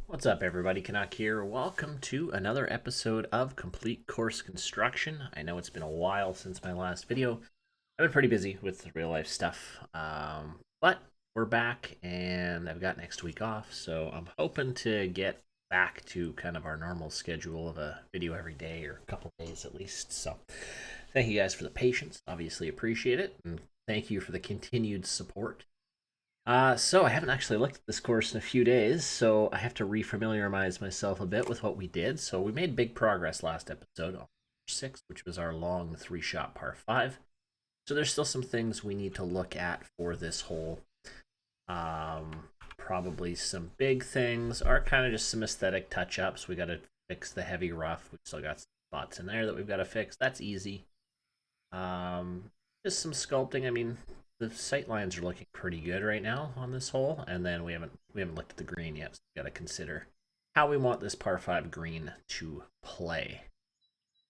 What's up, everybody? Canuck here. Welcome to another episode of Complete Course Construction. I know it's been a while since my last video. I've been pretty busy with real life stuff, but we're back and I've got next week off, so I'm hoping to get back to kind of our normal schedule of a video every day or a couple days at least. So thank you guys for the patience. Obviously appreciate it, and thank you for the continued support. So I haven't actually looked at this course in a few days, so I have to refamiliarize myself a bit with what we did. So we made big progress last episode on 6, which was our long three-shot par 5. So there's still some things we need to look at for this hole. Probably some big things are kind of just some aesthetic touch-ups. We got to fix the heavy rough. We still got some spots in there that we've got to fix. That's easy. Just some sculpting. I mean, the sight lines are looking pretty good right now on this hole, and then we haven't looked at the green yet. So we got to consider how we want this par 5 green to play,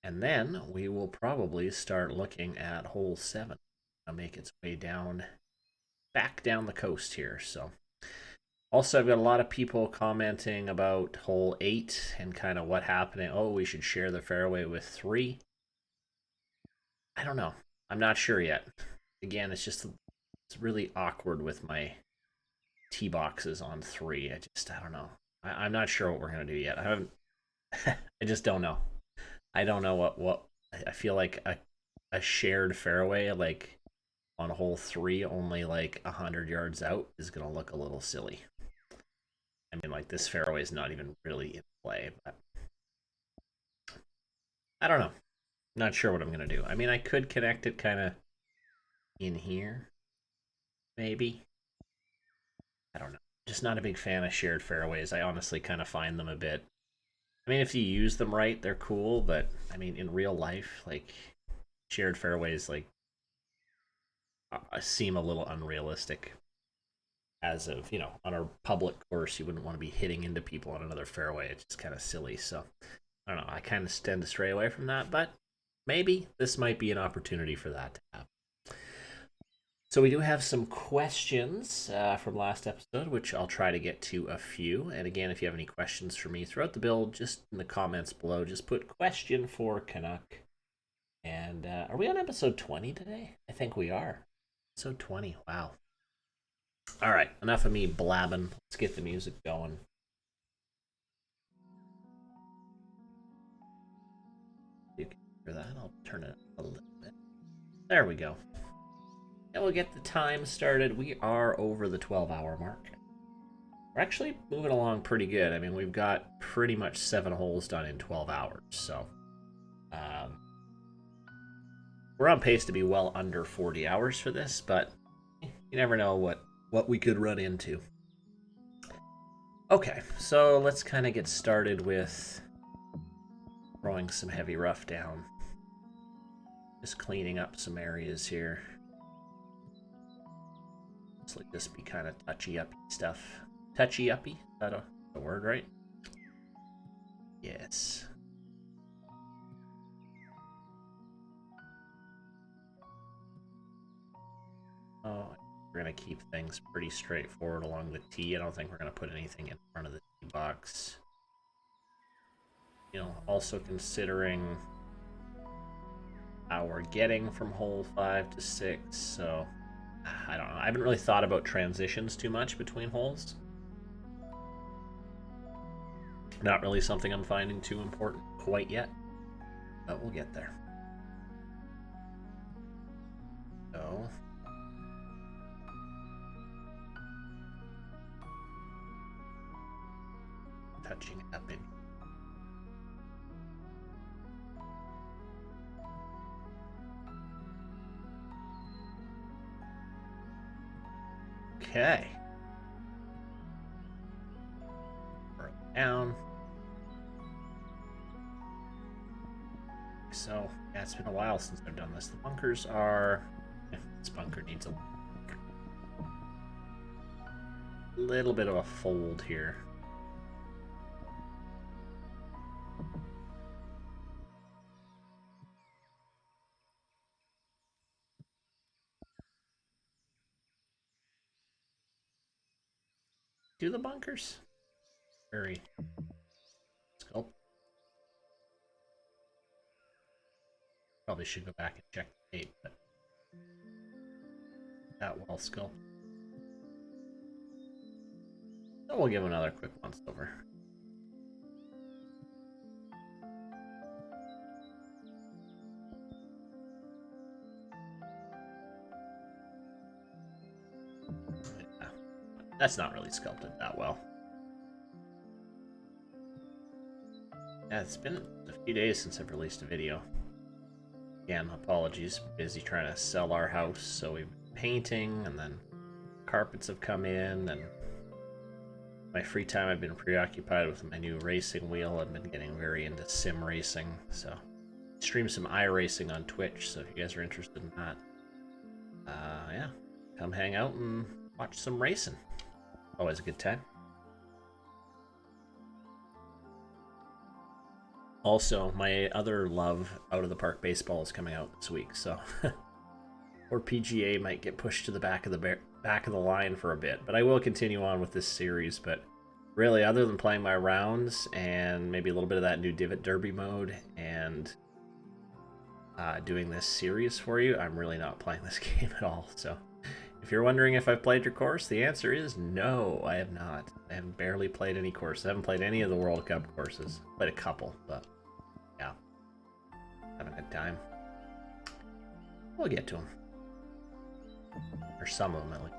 and then we will probably start looking at hole 7. It'll make its way back down the coast here. So also, I've got a lot of people commenting about hole 8 and kind of what happened. Oh, we should share the fairway with 3. I don't know. I'm not sure yet. Again, it's really awkward with my tee boxes on 3. I don't know. I'm not sure what we're gonna do yet. I haven't. I just don't know. I don't know what I feel like a shared fairway like on hole 3, only like 100 yards out, is gonna look a little silly. I mean, like, this fairway is not even really in play, but I don't know. Not sure what I'm gonna do. I mean, I could connect it kind of in here, maybe. I don't know. Just not a big fan of shared fairways. I honestly kind of find them a bit. I mean, if you use them right, they're cool, but I mean, in real life, like, shared fairways, like, seem a little unrealistic. As of, on a public course, you wouldn't want to be hitting into people on another fairway. It's just kind of silly. So I don't know. I kind of tend to stray away from that, but maybe this might be an opportunity for that to happen. So we do have some questions from last episode, which I'll try to get to a few. And again, if you have any questions for me throughout the build, just in the comments below, just put question for Canuck. And are we on episode 20 today? I think we are. Episode 20. Wow. All right, enough of me blabbing. Let's get the music going. You can hear that. I'll turn it up a little bit. There we go. And we'll get the time started. We are over the 12-hour mark. We're actually moving along pretty good. I mean, we've got pretty much 7 holes done in 12 hours. So we're on pace to be well under 40 hours for this, but you never know what we could run into. Okay, so let's kind of get started with throwing some heavy rough down. Just cleaning up some areas here. Looks like this be kind of touchy-uppy stuff. Touchy-uppy? Is that a word, right? Yes. Oh, we're going to keep things pretty straightforward along the tee. I don't think we're going to put anything in front of the tee box. Also considering how we're getting from hole 5 to 6, so I don't know. I haven't really thought about transitions too much between holes. Not really something I'm finding too important quite yet, but we'll get there. So touching up in. Okay. Down. So, yeah, it's been a while since I've done this. The bunkers are... this bunker needs a little bit of a fold here. Do the bunkers? Very sculpt. Probably should go back and check the tape, but that well sculpted. So we'll give him another quick once over. Yeah, that's not really sculpted that well. Yeah, it's been a few days since I've released a video. Again, apologies, busy trying to sell our house, so we've been painting, and then carpets have come in, and my free time I've been preoccupied with my new racing wheel. I've been getting very into sim racing, so stream some iRacing on Twitch, so if you guys are interested in that, yeah, come hang out and watch some racing. Always a good time. Also, my other love, Out of the Park Baseball, is coming out this week, so or PGA might get pushed to the back of the line for a bit, but I will continue on with this series. But really, other than playing my rounds and maybe a little bit of that new Divot Derby mode and doing this series for you, I'm really not playing this game at all. So if you're wondering if I've played your course, the answer is no, I have not. I have barely played any courses. I haven't played any of the World Cup courses. Played a couple, but yeah, haven't had time. We'll get to them. Or some of them, at least.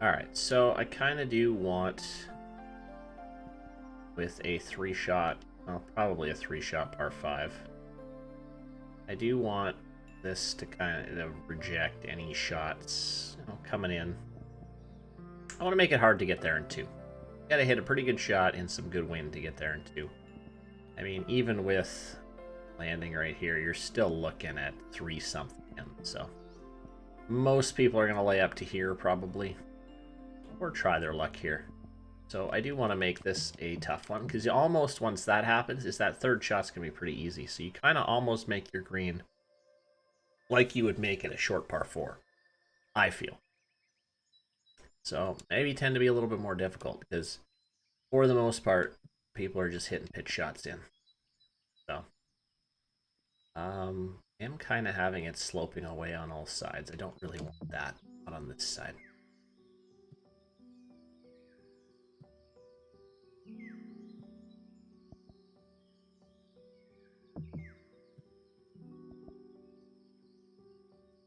Alright, so I kind of do want, with a 3-shot, well, probably a 3-shot par 5, I do want this to kind of reject any shots, you know, coming in. I want to make it hard to get there in 2. You gotta hit a pretty good shot in some good wind to get there in 2. I mean, even with landing right here, you're still looking at 3-something, so most people are going to lay up to here, probably, or try their luck here. So I do want to make this a tough one, because you almost, once that happens, is that third shot's going to be pretty easy. So you kind of almost make your green like you would make it a short par 4, I feel. So maybe tend to be a little bit more difficult, because for the most part, people are just hitting pitch shots in. So I'm kind of having it sloping away on all sides. I don't really want that, not on this side.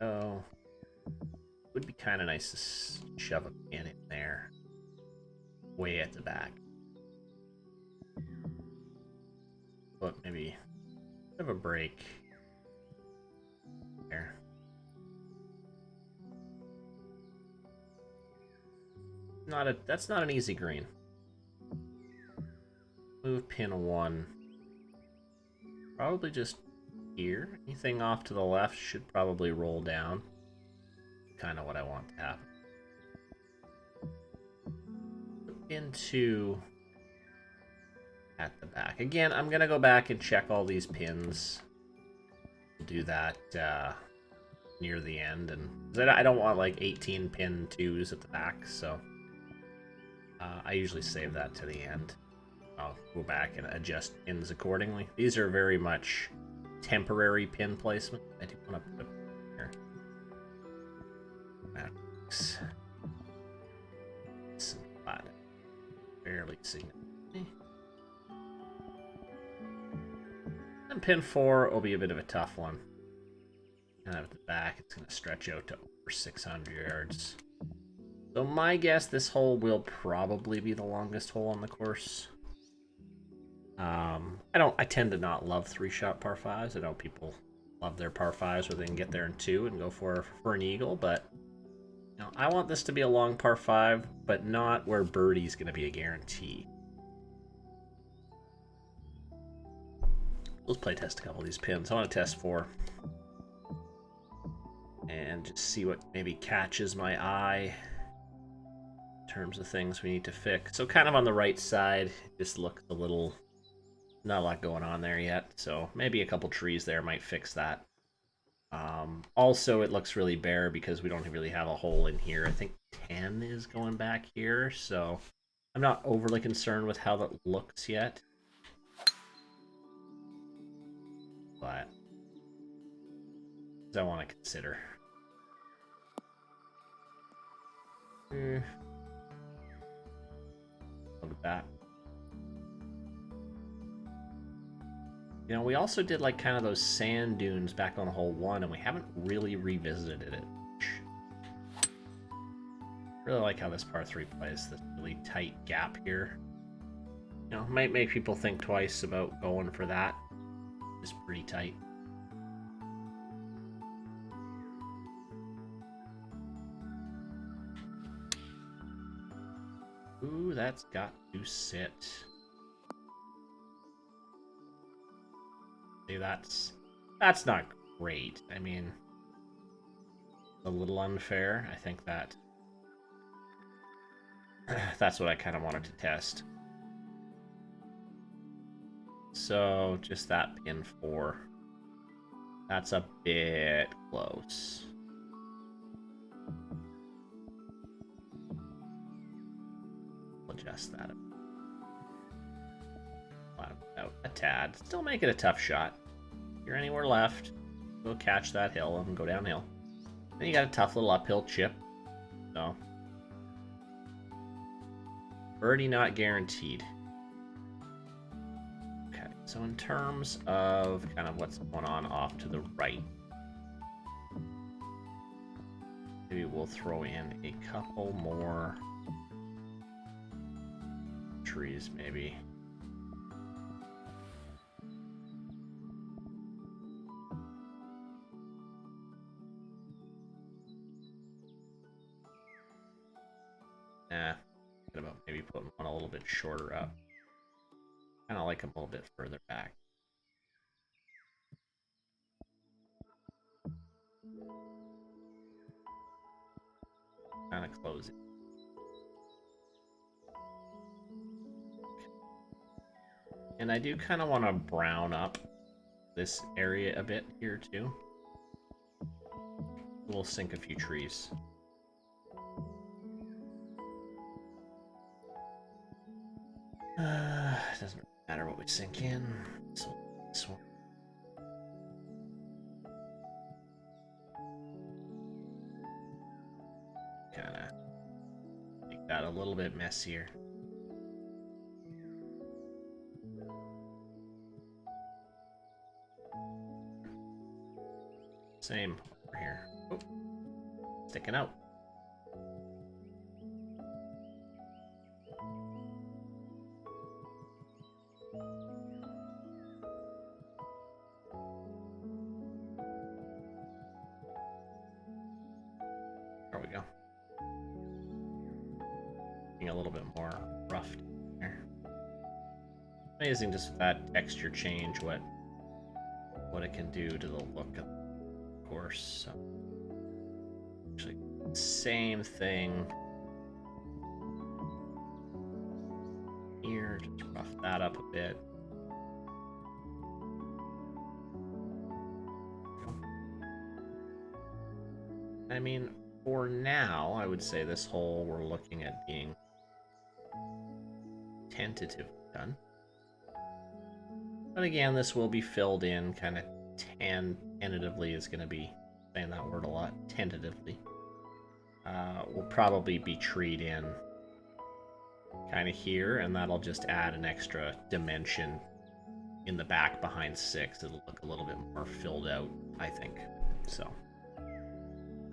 Oh, it would be kind of nice to shove a pin in there, way at the back. But maybe have a break there. That's not an easy green. Move pin 1. Probably just here. Anything off to the left should probably roll down. Kind of what I want to happen. Pin 2 at the back. Again, I'm going to go back and check all these pins. We'll do that near the end. And I don't want like 18 pin 2s at the back, so I usually save that to the end. I'll go back and adjust pins accordingly. These are very much temporary pin placement. I do want to put here. Max. Fairly significant. And pin 4 will be a bit of a tough one. Kind of at the back, it's going to stretch out to over 600 yards. So my guess, this hole will probably be the longest hole on the course. I tend to not love 3-shot par 5s. I know people love their par 5s where they can get there in 2 and go for an eagle, but you know, I want this to be a long par 5, but not where birdie's going to be a guarantee. Let's play test a couple of these pins. I want to test 4 and just see what maybe catches my eye in terms of things we need to fix. So kind of on the right side, it just looks a little, not a lot going on there yet. So maybe a couple trees there might fix that. Also, it looks really bare because we don't really have a hole in here. I think 10 is going back here, so I'm not overly concerned with how that looks yet. But I want to consider. Look at that. You know, we also did like kind of those sand dunes back on hole 1, and we haven't really revisited it. Really like how this par 3 plays, this really tight gap here. You know, might make people think twice about going for that. It's pretty tight. Ooh, that's got to sit. See, that's not great. I mean, a little unfair. I think that that's what I kind of wanted to test. So, just that pin 4. That's a bit close. Adjust that out a tad. Still make it a tough shot. If you're anywhere left, go catch that hill and go downhill. Then you got a tough little uphill chip. So, birdie not guaranteed. Okay, so in terms of kind of what's going on off to the right, maybe we'll throw in a couple more trees, maybe. Thinking about maybe putting one a little bit shorter up. Kind of like them a little bit further back. Kind of close it. And I do kind of want to brown up this area a bit here too. We'll sink a few trees. Doesn't matter what we sink in. So this one. Kind of make that a little bit messier. Same over here. Oh, sticking out. There we go. Being a little bit more rough here. Amazing just with that texture change, what it can do to the look of the course. So, actually, same thing here. Just rough that up a bit. I mean, for now, I would say this hole we're looking at being tentative done. But again, this will be filled in kind of tentatively is going to be saying that word a lot. Tentatively. Will probably be treed in kind of here, and that'll just add an extra dimension in the back behind 6. It'll look a little bit more filled out, I think. So,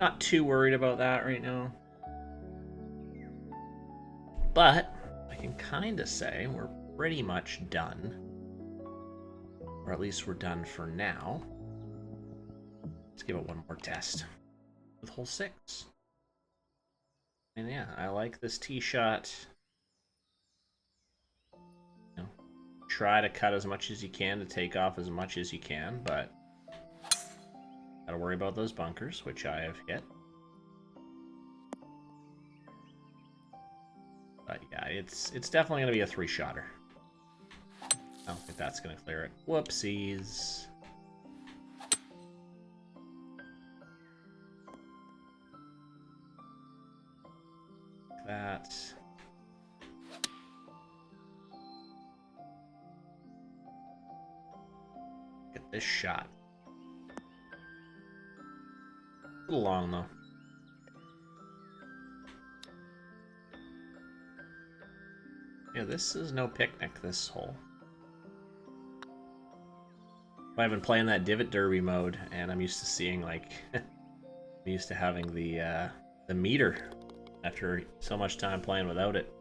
not too worried about that right now. But I can kind of say we're pretty much done. Or at least we're done for now. Let's give it one more test with hole 6. And yeah, I like this tee shot. You know, try to cut as much as you can to take off as much as you can, but gotta worry about those bunkers, which I have hit. But yeah, it's definitely gonna be a 3-shotter. I don't think that's gonna clear it. Whoopsies. That. this shot. A little long, though. Yeah, this is no picnic, this hole. I've been playing that Divot Derby mode, and I'm used to seeing, like... I'm used to having the meter after so much time playing without it.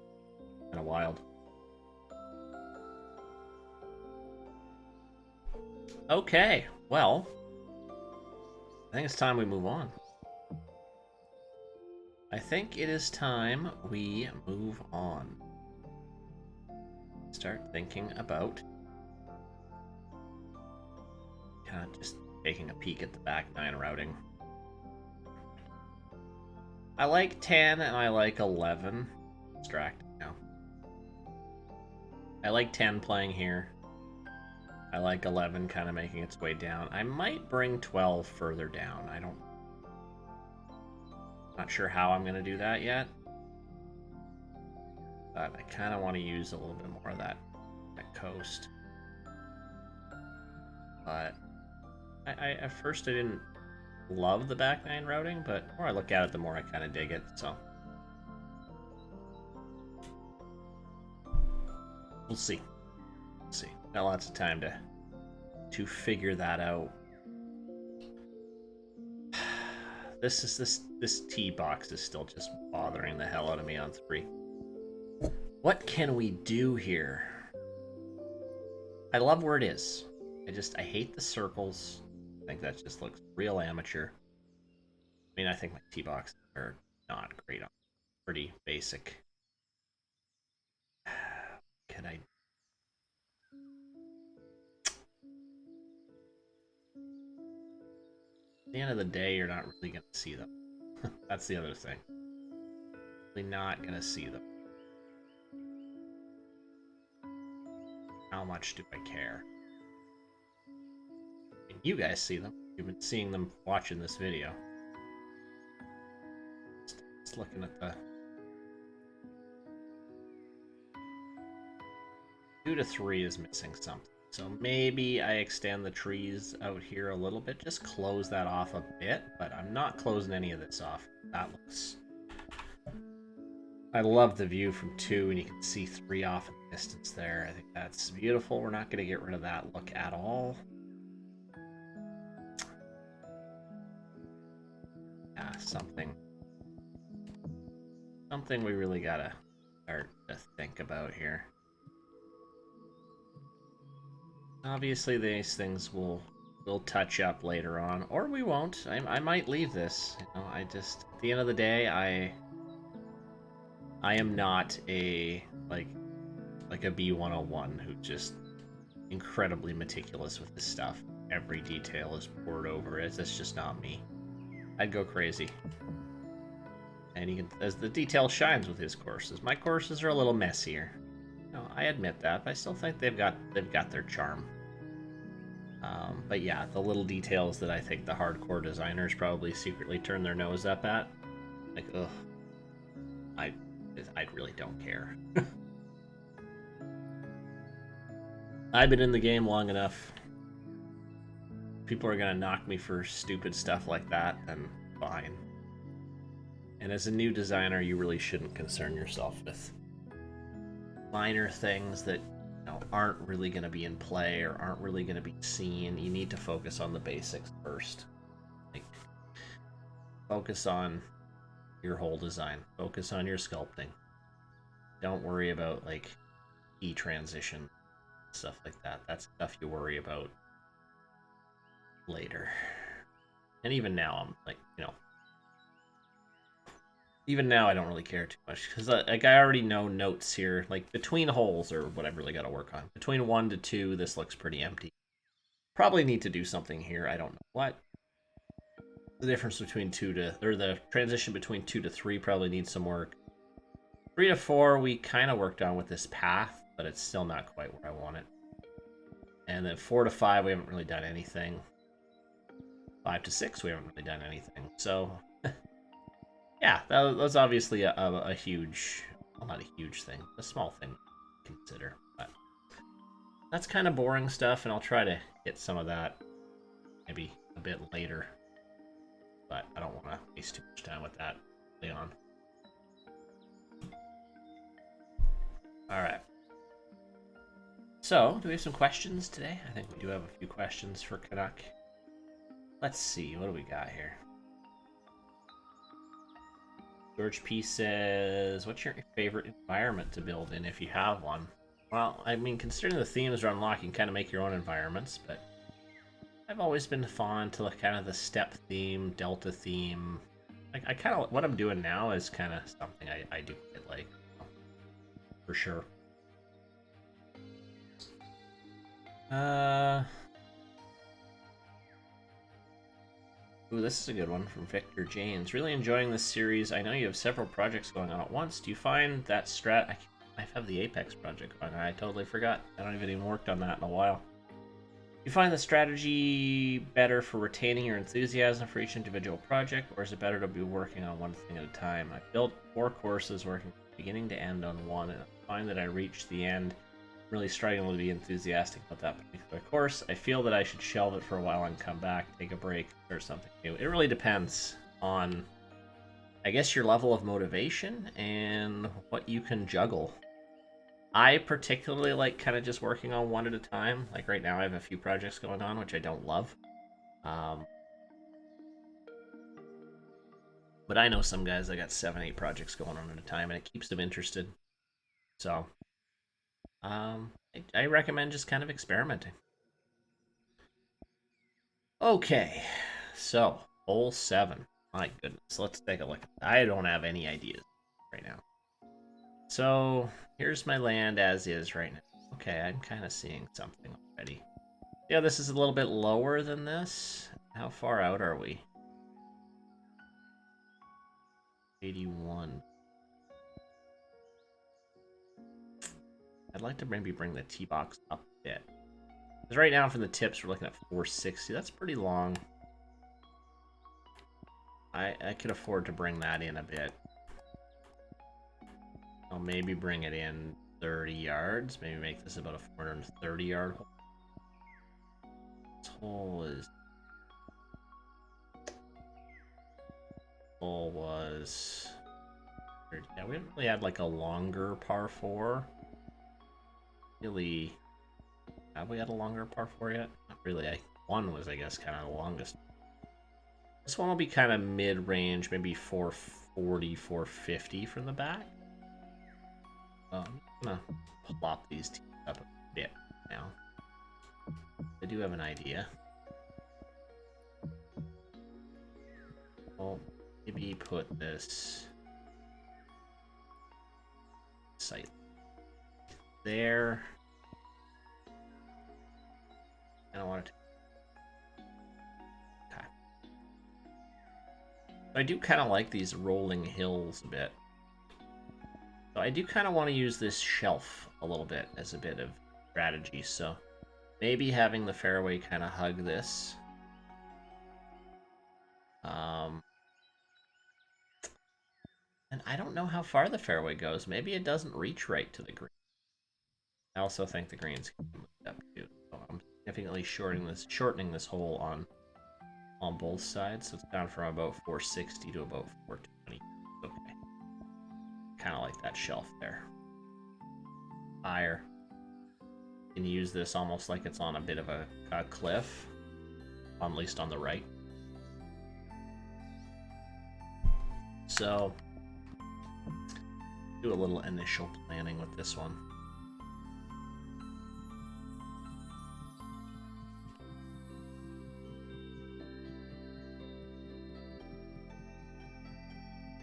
Kind of wild. Okay, well... I think it's time we move on. I think it is time we move on. Start thinking about kind of just taking a peek at the back nine routing. I like 10 and I like 11. Distracted now. I like 10 playing here. I like 11 kind of making its way down. I might bring 12 further down. Not sure how I'm going to do that yet. But I kind of want to use a little bit more of that coast. But at first I didn't love the back nine routing, but the more I look at it, the more I kind of dig it. So we'll see. We'll see. Got lots of time to figure that out. This tee box is still just bothering the hell out of me on 3. What can we do here? I love where it is. I hate the circles. I think that just looks real amateur. I mean, I think my tee boxes are not great. Pretty basic. Can I? At the end of the day, you're not really going to see them. That's the other thing. Really not going to see them. How much do I care? And you guys see them. You've been seeing them watching this video. Just looking at the 2 to 3 is missing something. So maybe I extend the trees out here a little bit. Just close that off a bit, but I'm not closing any of this off. That looks... I love the view from 2, and you can see 3 off in the distance there. I think that's beautiful. We're not going to get rid of that look at all. Yeah, something we really got to start to think about here. Obviously, these things we'll touch up later on, or we won't. I might leave this. You know, at the end of the day, I am not a like a B101 who just incredibly meticulous with this stuff. Every detail is poured over it. That's just not me. I'd go crazy. And as the detail shines with his courses. My courses are a little messier. No, I admit that, but I still think they've got their charm. But yeah, the little details that I think the hardcore designers probably secretly turn their nose up at, like, ugh, I really don't care. I've been in the game long enough. People are gonna knock me for stupid stuff like that, then fine. And as a new designer, you really shouldn't concern yourself with minor things that aren't really going to be in play or aren't really going to be seen. You need to focus on the basics first. Like, focus on your whole design. Focus on your sculpting. Don't worry about like transition, stuff like that. That's stuff you worry about later. And even now, I'm like, even now I don't really care too much because like I already know notes here, like between holes or what I've really got to work on. Between 1 to 2, this looks pretty empty. Probably need to do something here. I don't know what. The difference between the transition between 2 to 3 probably needs some work. 3 to 4 we kind of worked on with this path, but it's still not quite where I want it. And then 4 to 5 we haven't really done anything. 5 to 6 we haven't really done anything. So yeah, that was obviously a huge, well, not a huge thing, a small thing to consider. But that's kind of boring stuff, and I'll try to hit some of that maybe a bit later. But I don't want to waste too much time with that early on. Alright. So, do we have some questions today? I think we do have a few questions for Canuck. Let's see, what do we got here? George P says, what's your favorite environment to build in if you have one? Well, I mean, considering the themes are unlocked, you can kind of make your own environments, but I've always been fond to kind of the step theme, delta theme. Like, I kind of, what I'm doing now is kind of something I do quite like, for sure. Ooh, this is a good one from Victor James. Really enjoying this series. I know you have several projects going on at once. Do you find that I have the Apex project going on. I totally forgot. I don't even worked on that in a while. Do you find the strategy better for retaining your enthusiasm for each individual project, or is it better to be working on one thing at a time? I built 4 courses working from beginning to end on one, and I find that I reached the end really struggling to be enthusiastic about that particular course. I feel that I should shelve it for a while and come back, take a break, or something new. It really depends on, I guess, your level of motivation and what you can juggle. I particularly like kind of just working on one at a time. Like right now I have a few projects going on, which I don't love. But I know some guys that got 7, 8 projects going on at a time, and it keeps them interested. So, I recommend just kind of experimenting. Okay, so hole 7. My goodness, let's take a look. I don't have any ideas right now. So here's my land as is right now. Okay, I'm kind of seeing something already. Yeah, this is a little bit lower than this. How far out are we? 81. I'd like to maybe bring the tee box up a bit. Because right now from the tips, we're looking at 460. That's pretty long. I could afford to bring that in a bit. I'll maybe bring it in 30 yards. Maybe make this about a 430-yard hole. This hole is... Hole was... Yeah, we haven't really had like a longer par 4. Really... Have we had a longer par 4 yet? Not really. One was, I guess, kind of the longest. This one will be kind of mid-range, maybe 440, 450 from the back. I'm gonna plop these tees up a bit now. I do have an idea. Well, maybe put this site there. I don't want it to. Okay. I do kind of like these rolling hills a bit. So I do kind of want to use this shelf a little bit as a bit of strategy. So maybe having the fairway kind of hug this. And I don't know how far the fairway goes. Maybe it doesn't reach right to the green. I also think the greens can move up too. So I'm significantly shortening this hole on both sides. So it's down from about 460 to about 420. Okay. Kind of like that shelf there. Higher. You can use this almost like it's on a bit of a cliff, at least on the right. So, do a little initial planning with this one.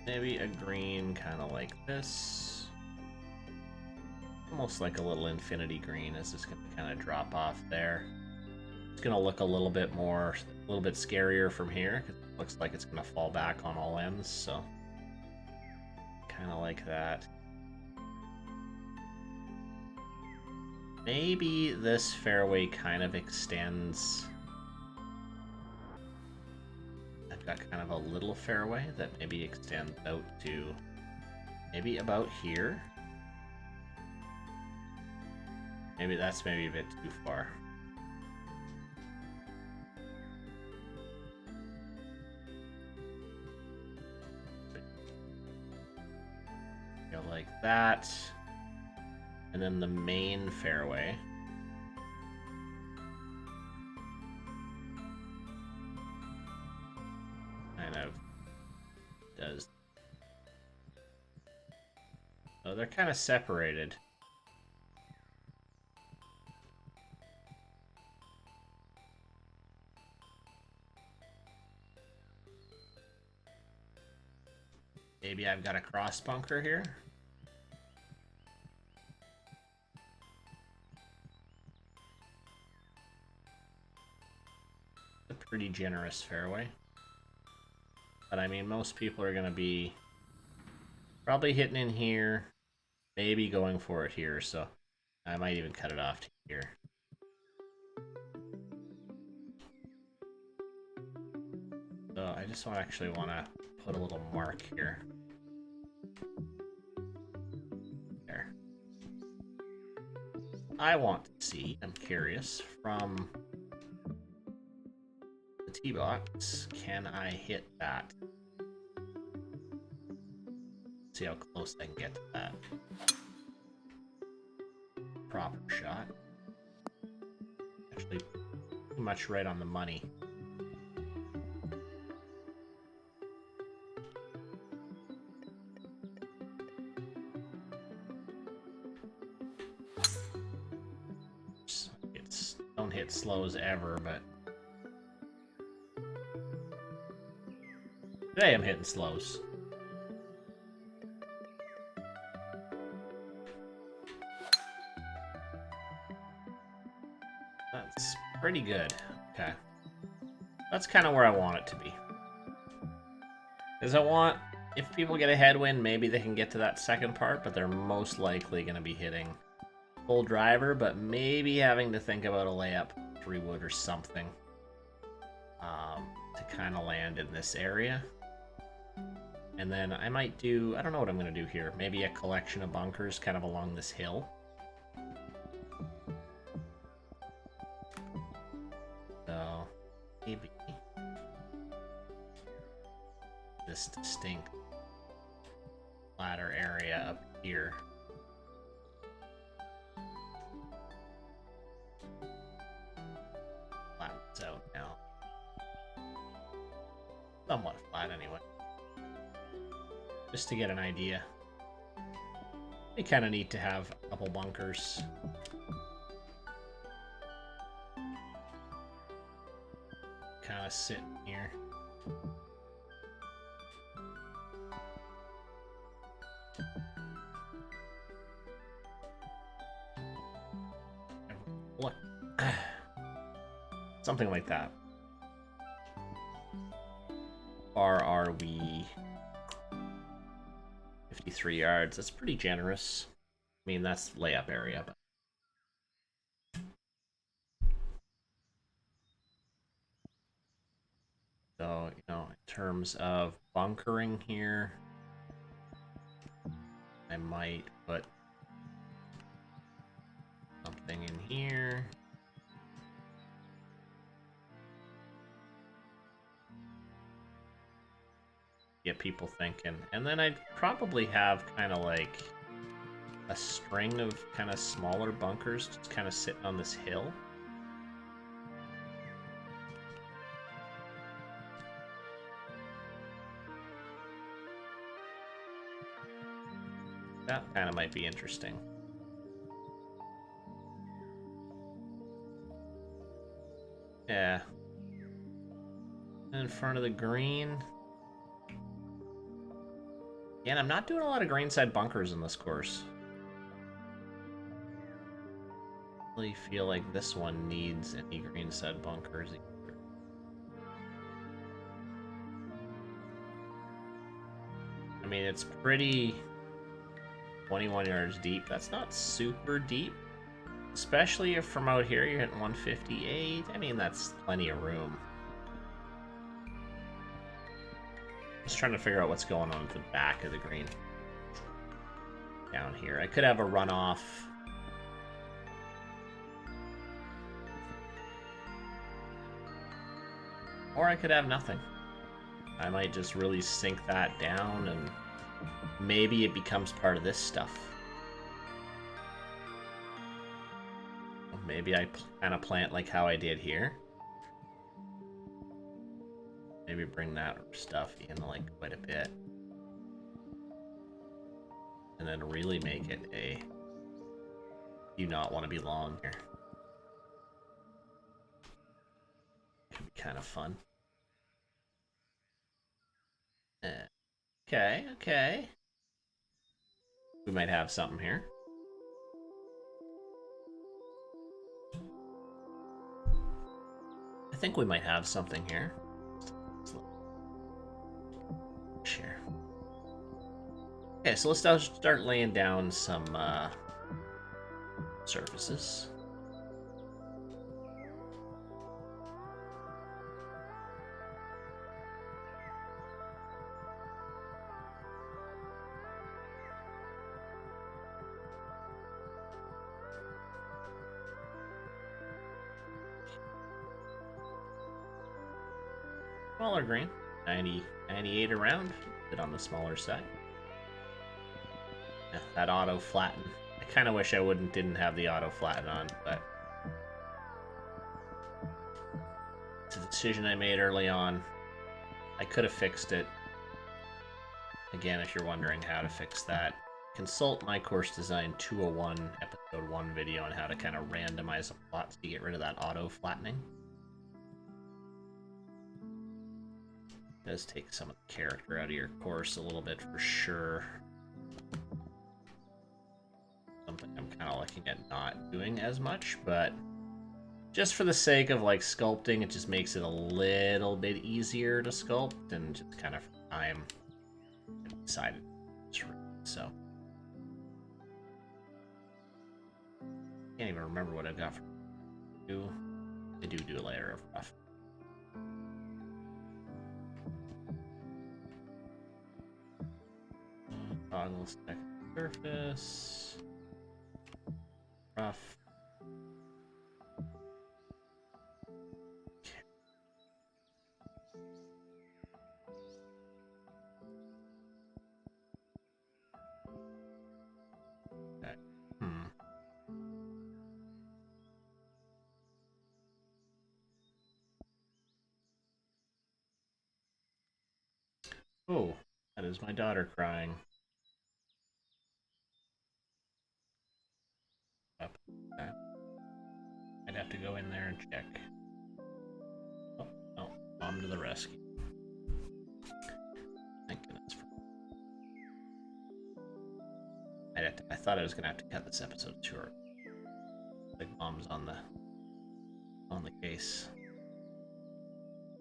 Maybe a green kind of like this. Almost like a little infinity green is just going to kind of drop off there. It's going to look a little bit scarier from here because it looks like it's going to fall back on all ends, so kind of like that. Maybe this fairway kind of extends. I've got kind of a little fairway that maybe extends out to maybe about here. Maybe that's maybe a bit too far. Go like that. And then the main fairway. Kind of does. Oh, they're kind of separated. Maybe I've got a cross bunker here. A pretty generous fairway. But I mean, most people are going to be probably hitting in here, maybe going for it here, so I might even cut it off to here. So I just actually want to put a little mark here. There. I want to see, I'm curious, from the tee box, can I hit that? See how close I can get to that. Proper shot. Actually, pretty much right on the money. Don't hit slows ever, but today I'm hitting slows. That's pretty good. Okay. That's kind of where I want it to be. Because I want, if people get a headwind, maybe they can get to that second part, but they're most likely going to be hitting full driver, but maybe having to think about a layup 3-wood or something to kind of land in this area. And then I might do, I don't know what I'm going to do here, maybe a collection of bunkers kind of along this hill. So maybe this distinct ladder area up here. Flattens out now. Somewhat flat anyway. Just to get an idea. You kind of need to have a couple bunkers. Kind of sitting here. Look. Something like that. Or are we 53 yards? That's pretty generous. I mean, that's layup area, but so, you know, in terms of bunkering here, I might put something in here. Get people thinking. And then I'd probably have kind of like a string of kind of smaller bunkers just kind of sitting on this hill. That kind of might be interesting. Yeah. In front of the green. Again, I'm not doing a lot of greenside bunkers in this course. I really feel like this one needs any greenside bunkers either. I mean, it's pretty 21 yards deep. That's not super deep. Especially if from out here you're hitting 158. I mean, that's plenty of room. Just trying to figure out what's going on at the back of the green. Down here. I could have a runoff Or I could have nothing. I might just really sink that down and maybe it becomes part of this stuff. Maybe I kind of plant like how I did here. Maybe bring that stuff in like quite a bit. And then really make it a... Do not want to be long here. Could be kind of fun. Okay, okay. We might have something here. I think we might have something here. Share. Okay, so let's start laying down some surfaces. Smaller green, 90, 98 around, a bit on the smaller side. Yeah, that auto flatten. I kind of wish I didn't have the auto flatten on, but it's a decision I made early on. I could have fixed it. Again, if you're wondering how to fix that, consult my course design 201 episode 1 video on how to kind of randomize the plots to get rid of that auto flattening. It does take some of the character out of your course a little bit for sure. Something I'm kind of looking at not doing as much, but just for the sake of like sculpting, it just makes it a little bit easier to sculpt, and just kind of time decided so. Can't even remember what I've got for do. I do a layer of rough. Toggle stack surface. Rough. Okay. Oh, that is my daughter crying. Up. Okay. I'd have to go in there and check. Oh, no. Mom to the rescue. Thank goodness for... I thought I was gonna have to cut this episode short. Like Mom's on the case.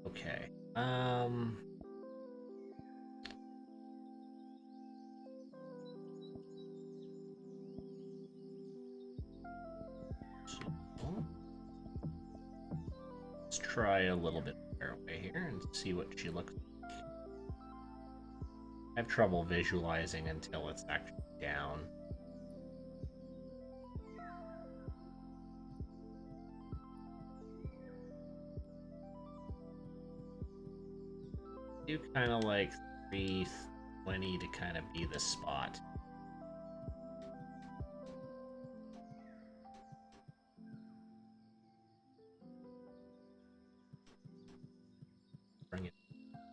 Okay. Let's try a little bit of Fairway here and see what she looks like. I have trouble visualizing until it's actually down. I do kind of like 320 to kind of be the spot. Bring it,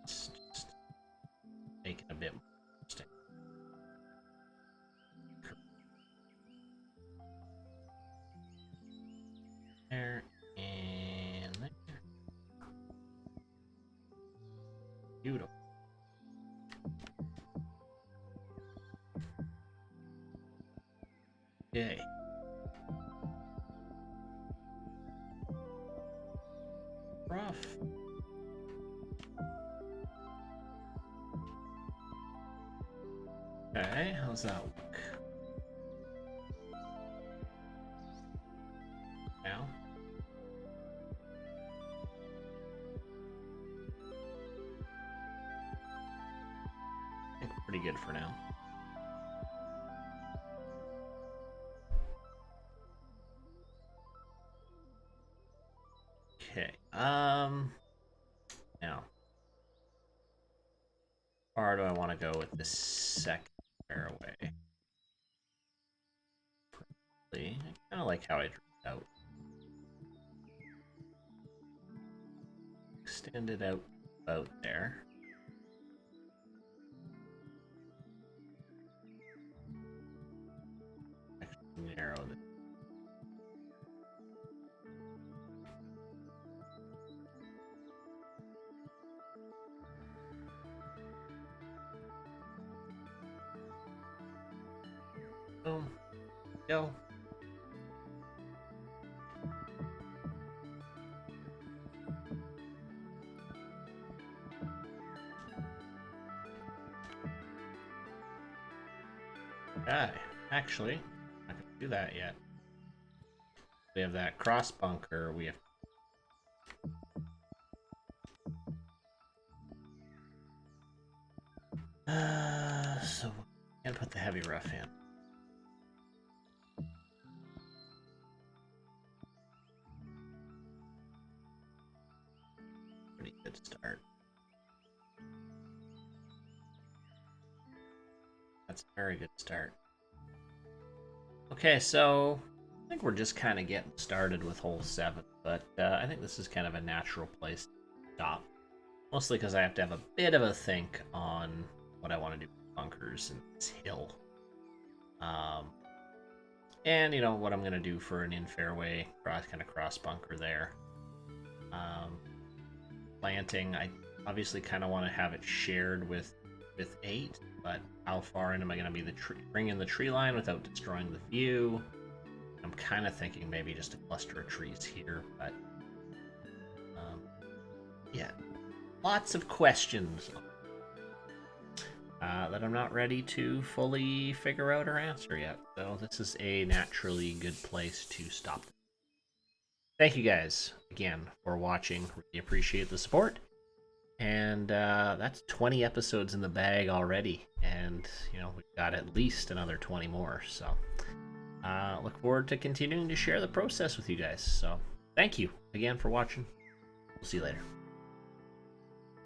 just make it a bit more interesting. There and there. Beautiful. Okay. Rough. Okay, how's that look? Now? I think we're pretty good for now. Okay, Now, how far do I want to go with this second fairway? I kind of like how I drew it out. Extend it out about there. Actually narrow this. Boom. Go. Okay. Actually, I'm not gonna do that yet. We have that cross bunker. We have. So we can't put the heavy rough in. Pretty good start. That's a very good start. Okay, so I think we're just kind of getting started with hole 7, but I think this is kind of a natural place to stop. Mostly because I have to have a bit of a think on what I want to do with bunkers and this hill. And, you know, what I'm going to do for an in-fairway cross bunker there. Planting, I obviously kind of want to have it shared with 8, but how far in am I going to be bring in the tree line without destroying the view? I'm kind of thinking maybe just a cluster of trees here, but yeah, lots of questions that I'm not ready to fully figure out or answer yet. So this is a naturally good place to stop. Thank you guys again for watching. Really appreciate the support. And that's 20 episodes in the bag already. And, you know, we've got at least another 20 more. So look forward to continuing to share the process with you guys. So thank you again for watching. We'll see you later.